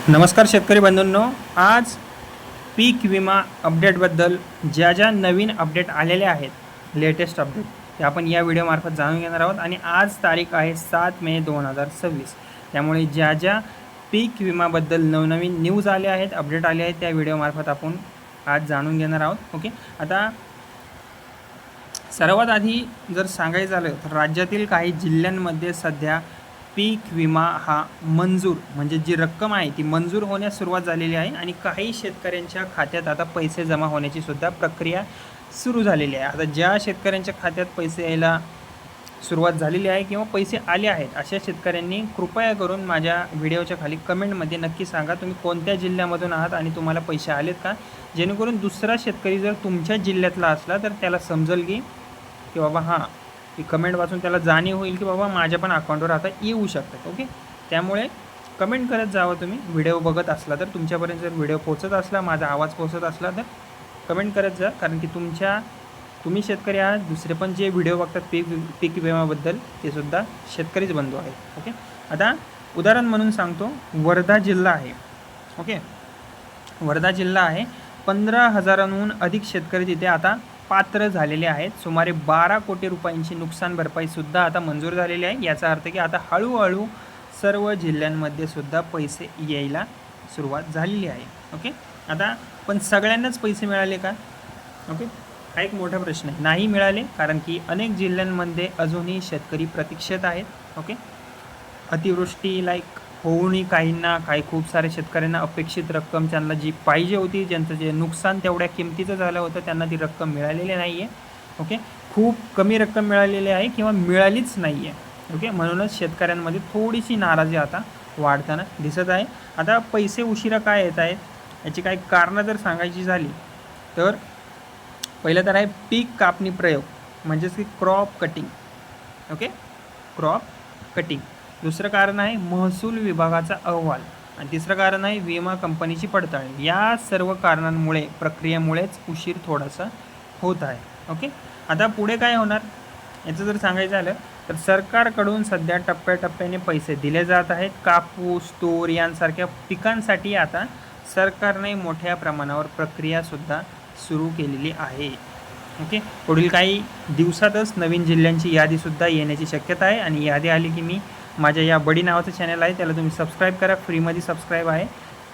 नमस्कार शेतकरी बंधूंनो, आज पीक विमा अपडेटबद्दल ज्या नवीन अपडेट आलेले आहेत, लेटेस्ट अपडेट ते आपण या व्हिडिओमार्फत जाणून घेणार आहोत। आणि आज तारीख आहे 7 मे 2026। त्यामुळे ज्या पीक विमाबद्दल नवनवीन न्यूज आले आहेत, अपडेट आले आहेत, त्या व्हिडिओमार्फत आपण आज जाणून घेणार आहोत। ओके, आता सर्वात आधी जर सांगायचं झालं तर राज्यातील काही जिल्ह्यांमध्ये सध्या पीक विमा हा मंजूर म्हणजे जी रक्कम आहे ती मंजूर होण्यास सुरुवात झालेली आहे आणि काही शेतकऱ्यांच्या खात्यात आता पैसे जमा होण्याची सुद्धा प्रक्रिया सुरू झालेली आहे। आता ज्या शेतकऱ्यांच्या खात्यात पैसे यायला सुरुवात झालेली आहे किंवा पैसे आले आहेत, अशा शेतकऱ्यांनी कृपया करून माझ्या व्हिडिओच्या खाली कमेंटमध्ये नक्की सांगा तुम्ही कोणत्या जिल्ह्यामधून आहात आणि तुम्हाला पैसे आलेत का, जेणेकरून दुसरा शेतकरी जर तुमच्या जिल्ह्यातला असला तर त्याला समजेल की बाबा हां, ती कमेंट वाचून त्याला जाणीव होईल की बाबा माझ्या पण अकाउंटवर आता येऊ शकतात। ओके, त्यामुळे कमेंट करत जावं तुम्ही व्हिडिओ बघत असला तर, तुमच्यापर्यंत जर व्हिडिओ पोहोचत असला, माझा आवाज पोहोचत असला तर कमेंट करत जा, कारण की तुम्ही शेतकरी आहात, दुसरे पण जे व्हिडिओ बघतात पीक विम्याबद्दल ते सुद्धा शेतकरीच बंधू आहेत। ओके, आता उदाहरण म्हणून सांगतो, वर्धा जिल्हा आहे। ओके, वर्धा जिल्हा आहे, 15,000हून अधिक शेतकरी तिथे आता पात्र झालेले आहेत। सुमारे 12 कोटी रुपयांची नुकसान भरपाईसुद्धा आता मंजूर झालेली आहे। याचा अर्थ की आता हळूहळू सर्व जिल्ह्यांमध्ये सुद्धा पैसे यायला सुरुवात झालेली आहे। ओके, आता पण सगळ्यांनाच पैसे मिळाले का? ओके, हा एक मोठा प्रश्न आहे। नाही मिळाले, कारण की अनेक जिल्ह्यांमध्ये अजूनही शेतकरी प्रतीक्षेत आहेत। ओके, अतिवृष्टी होऊनही काही खूप सारे शेतकऱ्यांना अपेक्षित रक्कम त्यांना जी पाहिजे होती, ज्यांचं जे नुकसान तेवढ्या किमतीचं झालं होतं त्यांना ती रक्कम मिळालेली नाही आहे। ओके, खूप कमी रक्कम मिळालेली आहे किंवा मिळालीच नाही आहे। ओके, म्हणूनच शेतकऱ्यांमध्ये थोडीशी नाराजी आता वाढताना दिसत आहे। आता पैसे उशिरा काय येत आहेत, याची काही कारणं जर सांगायची झाली तर पहिलं तर आहे पीक कापणी प्रयोग, म्हणजेच की crop cutting. Okay, crop cutting. दुसरं कारण आहे महसूल विभागाचा अहवाल आणि तिसरं कारण आहे विमा कंपनीची पडताळणी। या सर्व कारणांमुळे प्रक्रियेमुळेच उशीर थोडासा होत आहे। ओके, आता पुढे काय होणार याचं जर सांगायचं झालं तर सरकारकडून सध्या टप्प्याटप्प्याने पैसे दिले जात आहेत। कापूस, तूर यांसारख्या पिकांसाठी आता सरकारने मोठ्या प्रमाणावर प्रक्रियासुद्धा सुरू केलेली आहे। ओके, पुढील काही दिवसातच नवीन जिल्ह्यांची यादीसुद्धा येण्याची शक्यता आहे आणि यादी आली की मी माझ्या या बडी नावाचं चॅनल आहे त्याला तुम्ही सबस्क्राईब करा, फ्रीमध्ये सबस्क्राईब आहे।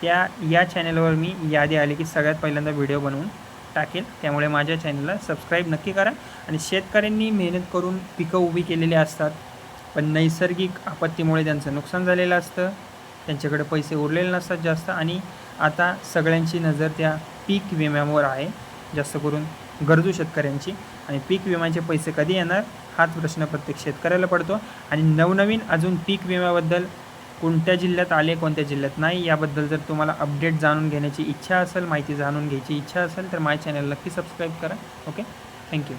या चॅनलवर मी यादी आली की सगळ्यात पहिल्यांदा व्हिडिओ बनवून टाकेल, त्यामुळे माझ्या चॅनलला सबस्क्राईब नक्की करा। आणि शेतकऱ्यांनी मेहनत करून पिकं उभी केलेली असतात, पण नैसर्गिक आपत्तीमुळे त्यांचं नुकसान झालेलं असतं, त्यांच्याकडे पैसे उरलेले नसतात जास्त, आणि आता सगळ्यांची नजर त्या पीक विम्यावर आहे, जास्त करून गरजू शेतकऱ्यांची। आणि पीक विम्याचे पैसे कधी येणार हाच प्रश्न प्रत्येक शेतकऱ्याला पडतो। आणि नवनवीन अजून पीक विम्याबद्दल कोणत्या जिल्ह्यात आले, कोणत्या जिल्ह्यात नाही, याबद्दल जर तुम्हाला अपडेट जाणून घेण्याची इच्छा असेल, माहिती जाणून घ्यायची इच्छा असेल तर माझ्या चॅनल नक्की सबस्क्राईब करा। Okay, thank you.